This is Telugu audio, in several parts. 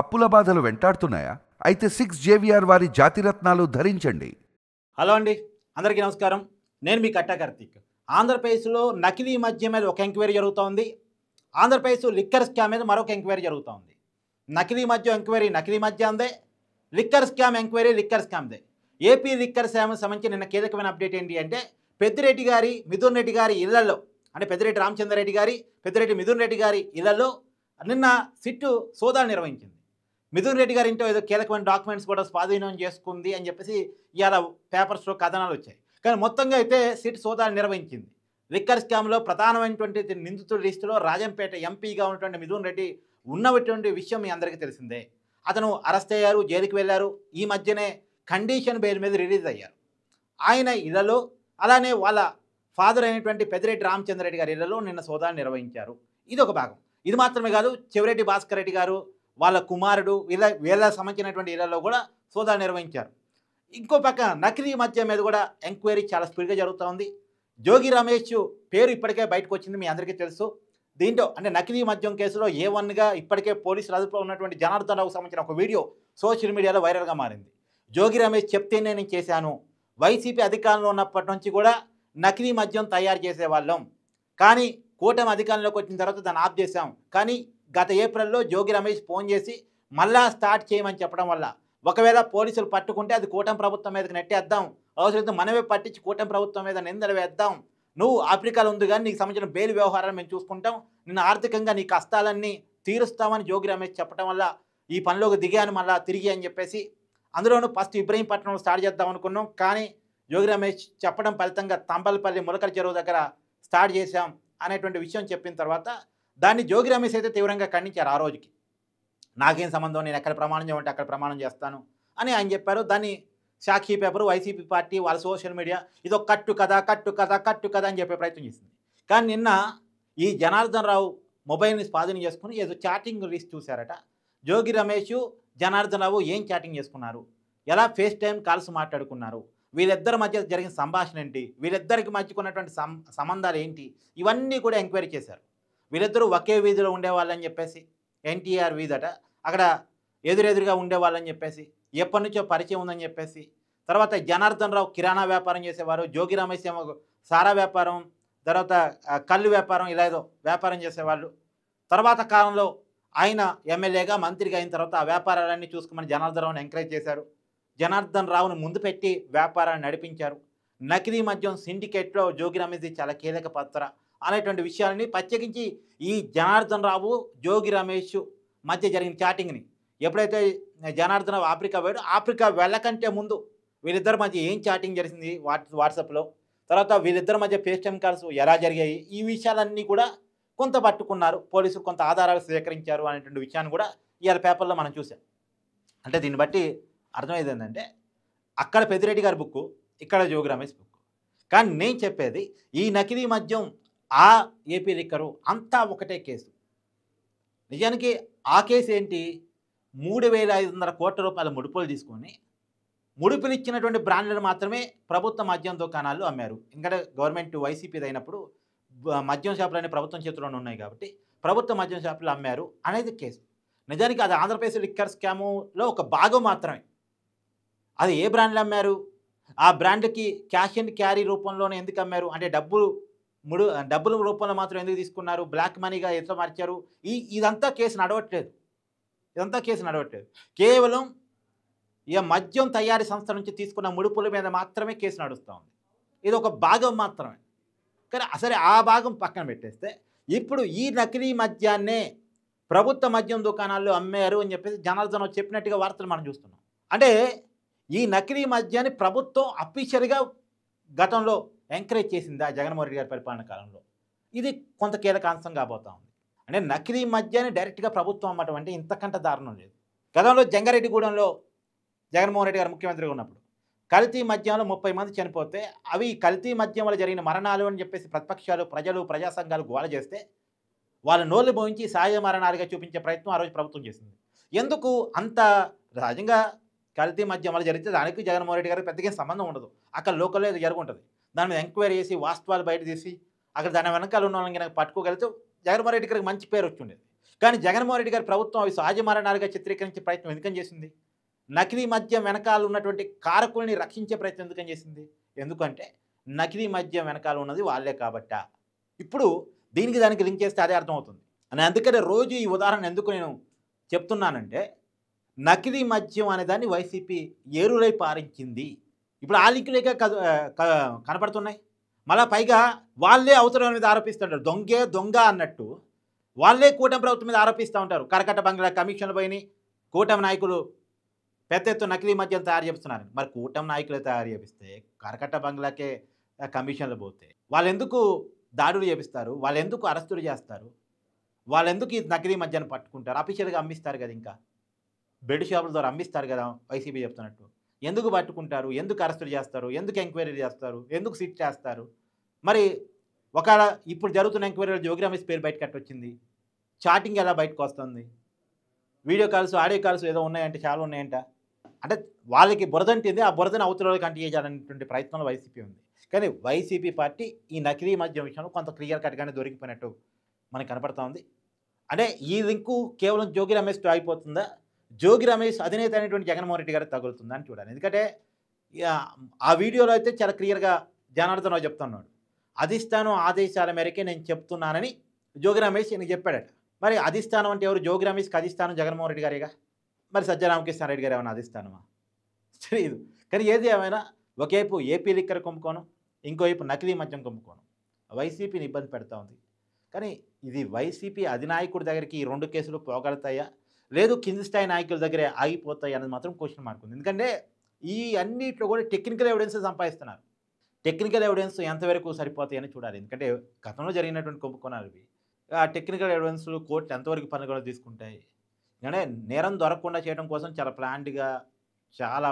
అప్పుల బాధలు వెంటాడుతున్నాయా? అయితే 6 జేవిఆర్ వారి జాతిరత్నాలు ధరించండి. హలో అండి, అందరికీ నమస్కారం. నేను మీ కట్టా కార్తీక్. ఆంధ్రప్రదేశ్లో నకిలీ మద్యం మీద ఒక ఎంక్వైరీ జరుగుతోంది. ఆంధ్రప్రదేశ్ లిక్కర్ స్కామ్ మీద మరొక ఎంక్వైరీ జరుగుతోంది. నకిలీ మద్యం ఎంక్వైరీ నకిలీ మద్యందే, లిక్కర్ స్కామ్ ఎంక్వైరీ లిక్కర్ స్కామ్దే. ఏపీ లిక్కర్ స్కామ్ సంబంధించి నిన్న కీలకమైన అప్డేట్ ఏంటి అంటే, పెద్దిరెడ్డి గారి, మిథున్ రెడ్డి గారి ఇళ్లలో, అంటే పెద్దిరెడ్డి రామచంద్రారెడ్డి గారి, పెద్దిరెడ్డి మిథున్ రెడ్డి గారి ఇళ్లలో నిన్న సిట్టు సోదాలు నిర్వహించింది. మిథున్ రెడ్డి గారి ఇంట్లో ఏదో కీలకమైన డాక్యుమెంట్స్ కూడా స్వాధీనం చేసుకుంది అని చెప్పేసి ఇవాళ పేపర్స్లో కథనాలు వచ్చాయి. కానీ మొత్తంగా అయితే సిట్ సోదాలు నిర్వహించింది. లిక్కర్ స్కామ్లో ప్రధానమైనటువంటి నిందితుల లిస్టులో రాజంపేట ఎంపీగా ఉన్నటువంటి మిథున్ రెడ్డి ఉన్నటువంటి విషయం మీ అందరికీ తెలిసిందే. అతను అరెస్ట్ అయ్యారు, జైలుకి వెళ్ళారు. ఈ మధ్యనే కండిషన్ బెయిల్ మీద రిలీజ్ అయ్యారు. ఆయన ఇళ్లలో, అలానే వాళ్ళ ఫాదర్ అయినటువంటి పెద్దిరెడ్డి రామచంద్రారెడ్డి గారి ఇళ్లలో నిన్న సోదాలు నిర్వహించారు. ఇది ఒక భాగం. ఇది మాత్రమే కాదు, చెవిరెడ్డి భాస్కర్ రెడ్డి గారు, వాళ్ళ కుమారుడు, వీళ్ళ సంబంధించినటువంటి ఇళ్లలో కూడా సోదాలు నిర్వహించారు. ఇంకో పక్క నకిలీ మద్యం మీద కూడా ఎంక్వైరీ చాలా స్పీడ్గా జరుగుతూ ఉంది. జోగి రమేష్ పేరు ఇప్పటికే బయటకు వచ్చింది, మీ అందరికీ తెలుసు. దీంట్లో అంటే నకిలీ మద్యం కేసులో A1గా ఇప్పటికే పోలీసులు అదుపులో ఉన్నటువంటి జనార్దన్ రావుకు సంబంధించిన ఒక వీడియో సోషల్ మీడియాలో వైరల్గా మారింది. జోగి రమేష్ చెప్తేనే నేను చేశాను, వైసీపీ అధికారంలో ఉన్నప్పటి నుంచి కూడా నకిలీ మద్యం తయారు చేసేవాళ్ళం, కానీ కూటమి అధికారంలోకి వచ్చిన తర్వాత దాన్ని ఆఫ్ చేశాం. కానీ గత ఏప్రిల్లో జోగి రమేష్ ఫోన్ చేసి మళ్ళా స్టార్ట్ చేయమని చెప్పడం వల్ల, ఒకవేళ పోలీసులు పట్టుకుంటే అది కూటమి ప్రభుత్వం మీదకి నెట్టేద్దాం, అవసరమైతే మనమే పట్టించి కూటమి ప్రభుత్వం మీద నిందలు వేద్దాం, నువ్వు ఆఫ్రికాలో ఉంది కానీ నీకు సంబంధించిన బెయిల్ వ్యవహారాలు మేము చూసుకుంటాం, నిన్ను ఆర్థికంగా నీ కష్టాలన్నీ తీరుస్తామని జోగి రమేష్ చెప్పడం వల్ల ఈ పనిలోకి దిగాను మళ్ళా తిరిగి అని చెప్పేసి. అందులోనూ ఫస్ట్ ఇబ్రహీంపట్నంలో స్టార్ట్ చేద్దాం అనుకున్నాం, కానీ జోగి రమేష్ చెప్పడం ఫలితంగా తంబలపల్లి ములకల చెరువు దగ్గర స్టార్ట్ చేశాం అనేటువంటి విషయం చెప్పిన తర్వాత దాన్ని జోగి రమేష్ అయితే తీవ్రంగా ఖండించారు. ఆ రోజుకి నాకేం సంబంధం, నేను ఎక్కడ ప్రమాణం చేయమంటే అక్కడ ప్రమాణం చేస్తాను అని ఆయన చెప్పారు. దాన్ని సాక్షి పేపరు, వైసీపీ పార్టీ, వాళ్ళ సోషల్ మీడియా ఇదో కట్టు కథ అని చెప్పే ప్రయత్నం చేసింది. కానీ నిన్న ఈ జనార్దన్ రావు మొబైల్ని స్వాధీనం చేసుకుని ఏదో చాటింగ్ లిస్ట్ చూశారట. జోగి రమేష్, జనార్దన్ రావు ఏం చాటింగ్ చేసుకున్నారు, ఎలా ఫేస్ టైం కాల్స్ మాట్లాడుకున్నారు, వీళ్ళిద్దరి మధ్య జరిగిన సంభాషణ ఏంటి, వీళ్ళిద్దరికి మధ్య ఉన్నటువంటి సంబంధాలు ఏంటి, ఇవన్నీ కూడా ఎంక్వైరీ చేశారు. వీళ్ళిద్దరూ ఒకే వీధిలో ఉండేవాళ్ళని చెప్పేసి, ఎన్టీఆర్ వీధట, అక్కడ ఎదురెదురుగా ఉండేవాళ్ళని చెప్పేసి, ఎప్పటి నుంచో పరిచయం ఉందని చెప్పేసి, తర్వాత జనార్దన్ రావు కిరాణా వ్యాపారం చేసేవారు, జోగి రమేష్ ఏమో సారా వ్యాపారం, తర్వాత కళ్ళు వ్యాపారం, ఇలా ఏదో వ్యాపారం చేసేవాళ్ళు. తర్వాత కాలంలో ఆయన ఎమ్మెల్యేగా, మంత్రిగా అయిన తర్వాత ఆ వ్యాపారాలన్నీ చూసుకోమని జనార్దన్ రావుని ఎంకరేజ్ చేశారు. జనార్దన్ రావును ముందు పెట్టి వ్యాపారాన్ని నడిపించారు. నకిలీ మద్యం సిండికేట్లో జోగి రమేష్ చాలా కీలక పాత్ర అనేటువంటి విషయాలని ప్రత్యేకించి ఈ జనార్దన్ రావు, జోగి రమేష్ మధ్య జరిగిన చాటింగ్ని, ఎప్పుడైతే జనార్దన్ రావు ఆఫ్రికా పోయాడు, ఆఫ్రికా వెళ్ళకంటే ముందు వీళ్ళిద్దరి మధ్య ఏం చాటింగ్ జరిగింది వాట్సాప్లో, తర్వాత వీళ్ళిద్దరి మధ్య ఫేస్ టైం కాల్స్ ఎలా జరిగాయి, ఈ విషయాలన్నీ కూడా కొంత పట్టుకున్నారు పోలీసులు, కొంత ఆధారాలు సేకరించారు అనేటువంటి విషయాన్ని కూడా ఇవాళ పేపర్లో మనం చూసాం. అంటే దీన్ని బట్టి అర్థమయ్యేది ఏంటంటే, అక్కడ పెద్దిరెడ్డి గారి బుక్కు, ఇక్కడ జోగి రమేష్ బుక్కు. కానీ నేను చెప్పేది ఈ నకిలీ మద్యం, ఆ ఏపీ లిక్కరు అంతా ఒకటే కేసు. నిజానికి ఆ కేసు ఏంటి, 3,500 కోట్ల రూపాయల ముడుపులు తీసుకొని ముడుపులు ఇచ్చినటువంటి బ్రాండ్లను మాత్రమే ప్రభుత్వ మద్యం దుకాణాలు అమ్మారు. ఎందుకంటే గవర్నమెంట్ వైసీపీది అయినప్పుడు మద్యం షాపులు అనే ప్రభుత్వం చేతిలోనే ఉన్నాయి కాబట్టి ప్రభుత్వ మద్యం షాపులు అమ్మారు అనేది కేసు. నిజానికి అది ఆంధ్రప్రదేశ్ లిక్కర్ స్కాములో ఒక భాగం మాత్రమే. అది ఏ బ్రాండ్లు అమ్మారు, ఆ బ్రాండ్కి క్యాష్ అండ్ క్యారీ రూపంలోనే ఎందుకు అమ్మారు, అంటే డబ్బుల రూపంలో మాత్రం ఎందుకు తీసుకున్నారు, బ్లాక్ మనీగా ఎట్లా మార్చారు, ఇదంతా కేసు నడవట్లేదు. కేవలం ఇక మద్యం తయారీ సంస్థ నుంచి తీసుకున్న ముడుపుల మీద మాత్రమే కేసు నడుస్తూ ఉంది. ఇది ఒక భాగం మాత్రమే. కానీ అసలు ఆ భాగం పక్కన పెట్టేస్తే, ఇప్పుడు ఈ నకిలీ మద్యాన్నే ప్రభుత్వ మద్యం దుకాణాల్లో అమ్మారు అని చెప్పేసి జనార్దన్ చెప్పినట్టుగా వార్తలు మనం చూస్తున్నాం. అంటే ఈ నకిలీ మద్యాన్ని ప్రభుత్వం అఫీషియల్గా గతంలో ఎంకరేజ్ చేసిందా జగన్మోహన్ రెడ్డి గారి పరిపాలన కాలంలో, ఇది కొంత కీలకాంశం కాబోతా ఉంది. అంటే నకిలీ మద్యాన్ని డైరెక్ట్గా ప్రభుత్వం అమ్మటం అంటే ఇంతకంటే దారుణం లేదు. గతంలో జంగారెడ్డిగూడెంలో జగన్మోహన్ రెడ్డి గారు ముఖ్యమంత్రిగా ఉన్నప్పుడు కల్తీ మద్యంలో 30 మంది చనిపోతే, అవి కల్తీ మద్యం వల్ల జరిగిన మరణాలు అని చెప్పేసి ప్రతిపక్షాలు, ప్రజలు, ప్రజా సంఘాలు గోల చేస్తే వాళ్ళ నోళ్ళు మోయించి సహజ మరణాలుగా చూపించే ప్రయత్నం ఆ రోజు ప్రభుత్వం చేసింది. ఎందుకు అంత సహజంగా కల్తీ మద్యం వల్ల జరిగితే దానికి జగన్మోహన్ రెడ్డి గారికి పెద్దగా సంబంధం ఉండదు, అక్కడ లోకల్లో ఏదో జరుగుంటుంది. దాని మీద ఎంక్వైరీ చేసి వాస్తవాలు బయట తీసి అక్కడ దాని వెనకాల ఉన్న వాళ్ళని పట్టుకోగలిగితే జగన్మోహన్ రెడ్డి గారికి మంచి పేరు వచ్చి ఉండేది. కానీ జగన్మోహన్ రెడ్డి గారి ప్రభుత్వం అవి సహజ మరణాలుగా చిత్రీకరించే ప్రయత్నం ఎందుకని చేసింది? నకిలీ మద్యం వెనకాల ఉన్నటువంటి కారకుల్ని రక్షించే ప్రయత్నం ఎందుకని చేసింది? ఎందుకంటే నకిలీ మద్యం వెనకాల ఉన్నది వాళ్ళే కాబట్టా. ఇప్పుడు దీనికి దానికి లింక్ చేస్తే అదే అర్థమవుతుంది. అని అందుకనే రోజు ఈ ఉదాహరణ ఎందుకు నేను చెప్తున్నానంటే, నకిలీ మద్యం అనే దాన్ని వైసీపీ ఏరులై పారించింది. ఇప్పుడు ఆ లింకులేక కనపడుతున్నాయి. మళ్ళీ పైగా వాళ్ళే అవతల మీద ఆరోపిస్తుంటారు. దొంగే దొంగ అన్నట్టు వాళ్ళే కూటమి ప్రభుత్వం మీద ఆరోపిస్తూ ఉంటారు. కరకట్ట బంగ్లా కమిషన్లు పోయి కూటమి నాయకులు పెద్ద ఎత్తున నకిలీ మద్యం తయారు చేస్తున్నారు. మరి కూటమి నాయకులు తయారు చేపిస్తే కరకట్ట బంగ్లాకే కమిషన్లు పోతే వాళ్ళు ఎందుకు దాడులు చేపిస్తారు? వాళ్ళు ఎందుకు అరెస్టులు చేస్తారు? వాళ్ళు ఎందుకు ఈ నకిలీ మద్యాన్ని పట్టుకుంటారు? అఫీషియల్గా అమ్మిస్తారు కదా, ఇంకా బెడ్ షాపుల ద్వారా అమ్మిస్తారు కదా వైసీపీ చెప్తున్నట్టు. ఎందుకు పట్టుకుంటారు? ఎందుకు అరెస్టులు చేస్తారు? ఎందుకు ఎంక్వైరీ చేస్తారు? ఎందుకు సిట్ చేస్తారు? మరి ఒకవేళ ఇప్పుడు జరుగుతున్న ఎంక్వైరీలో జోగి రమేష్ పేరు బయటకు వచ్చింది. చాటింగ్ ఎలా బయటకు వస్తుంది? వీడియో కాల్స్, ఆడియో కాల్స్ ఏదో ఉన్నాయంటే, చాలా ఉన్నాయంట. అంటే వాళ్ళకి బురదంటింది, ఆ బురదని అవతలకి అంటి చేయాలనేటువంటి ప్రయత్నంలో వైసీపీ ఉంది. కానీ వైసీపీ పార్టీ ఈ నకిలీ మద్యం విషయంలో కొంత క్లియర్ కట్గానే దొరికిపోయినట్టు మనకు కనపడతా ఉంది. అంటే ఈ లింకు కేవలం జోగి రమేష్తో అయిపోతుందా? జోగి రమేష్ అధినేత అయినటువంటి జగన్మోహన్ రెడ్డి గారికి తగులుతుందా అని చూడాలి. ఎందుకంటే ఆ వీడియోలో అయితే చాలా క్లియర్గా జనార్దన్ రావు చెప్తున్నాడు. అధిష్టానం ఆదేశాల మేరకే నేను చెప్తున్నానని జోగి రమేష్ ఈయనకి చెప్పాడట. మరి అధిష్టానం అంటే ఎవరు? జోగి రమేష్కి అధిష్టానం జగన్మోహన్ రెడ్డి గారేగా. మరి సజ్జరామకృష్ణారెడ్డి గారు ఏమైనా అధిష్టానమా? తెలియదు. కానీ ఏది ఏమైనా ఒకవైపు ఏపీ లిక్కర్ కుంభకోణం, ఇంకోవైపు నకిలీ మద్యం కుంభకోణం వైసీపీని ఇబ్బంది పెడతా ఉంది. కానీ ఇది వైసీపీ అధినాయకుడి దగ్గరికి ఈ 2 కేసులు పోగలుగుతాయా, లేదు కింది స్థాయి నాయకుల దగ్గరే ఆగిపోతాయి అనేది మాత్రం క్వశ్చన్ మార్క్ ఉంది. ఎందుకంటే ఈ అన్నిట్లో కూడా టెక్నికల్ ఎవిడెన్స్ సంపాదిస్తున్నారు. టెక్నికల్ ఎవిడెన్స్ ఎంతవరకు సరిపోతాయని చూడాలి. ఎందుకంటే గతంలో జరిగినటువంటి కుంభకోణాలు ఇవి. ఆ టెక్నికల్ ఎవిడెన్స్లు కోర్టు ఎంతవరకు పరిగణలోకి తీసుకుంటాయి? అంటే నేరం దొరకకుండా చేయడం కోసం చాలా ప్లాన్డ్గా, చాలా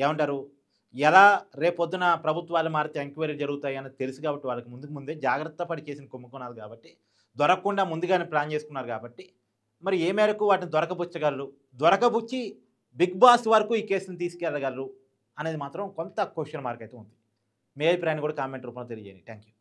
ఏమంటారు, ఎలా రేపొద్దున ప్రభుత్వాలు మారితే ఎంక్వైరీ జరుగుతాయి అని తెలుసు కాబట్టి వాళ్ళకి ముందే జాగ్రత్త పడి చేసిన కుంభకోణాలు కాబట్టి, దొరకకుండా ముందుగానే ప్లాన్ చేసుకున్నారు కాబట్టి, మరి ఏ మేరకు వాటిని దొరకబుచ్చగలరు, దొరకబుచ్చి బిగ్ బాస్ వరకు ఈ కేసుని తీసుకెళ్ళగలరు అనేది మాత్రం కొంత క్వశ్చన్ మార్క్ అయితే ఉంది. మీ అభిప్రాయాన్ని కూడా కామెంట్ రూపంలో తెలియజేయండి. Thank you.